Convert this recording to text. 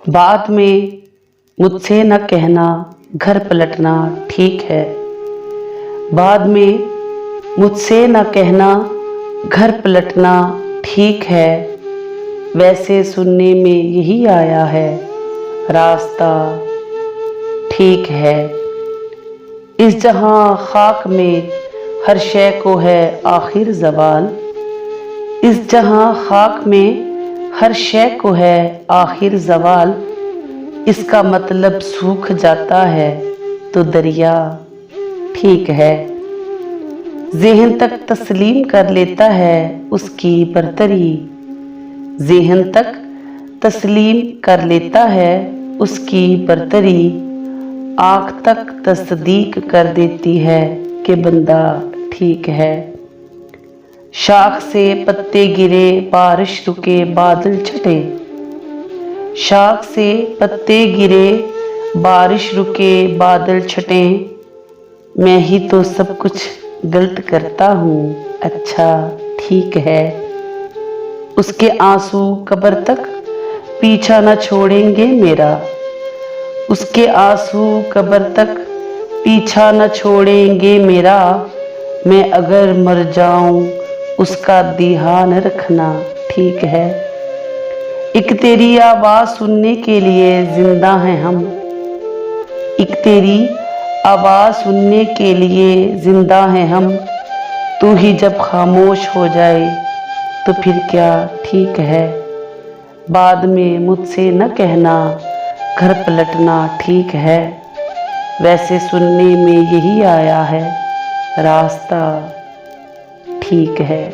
बाद में मुझसे न कहना घर पलटना ठीक है। बाद में मुझसे न कहना घर पलटना ठीक है। वैसे सुनने में यही आया है, रास्ता ठीक है। इस जहां खाक में हर शय को है आखिर ज़वाल। इस जहां खाक में हर शय को है आखिर ज़वाल। इसका मतलब सूख जाता है तो दरिया ठीक है। ज़हन तक तस्लीम कर लेता है उसकी बरतरी। ज़हन तक तस्लीम कर लेता है उसकी बरतरी। आँख तक तस्दीक कर देती है कि बंदा ठीक है। शाख से पत्ते गिरे बारिश रुके बादल छटे। शाख से पत्ते गिरे बारिश रुके बादल छटे। मैं ही तो सब कुछ गलत करता हूँ, अच्छा ठीक है। उसके आंसू कब्र तक पीछा न छोड़ेंगे मेरा। उसके आंसू कब्र तक पीछा न छोड़ेंगे मेरा। मैं अगर मर जाऊं उसका ध्यान रखना ठीक है। एक तेरी आवाज़ सुनने के लिए जिंदा हैं हम। एक तेरी आवाज़ सुनने के लिए जिंदा हैं हम। तू ही जब खामोश हो जाए तो फिर क्या ठीक है। बाद में मुझसे न कहना घर पलटना ठीक है। वैसे सुनने में यही आया है, रास्ता ठीक है।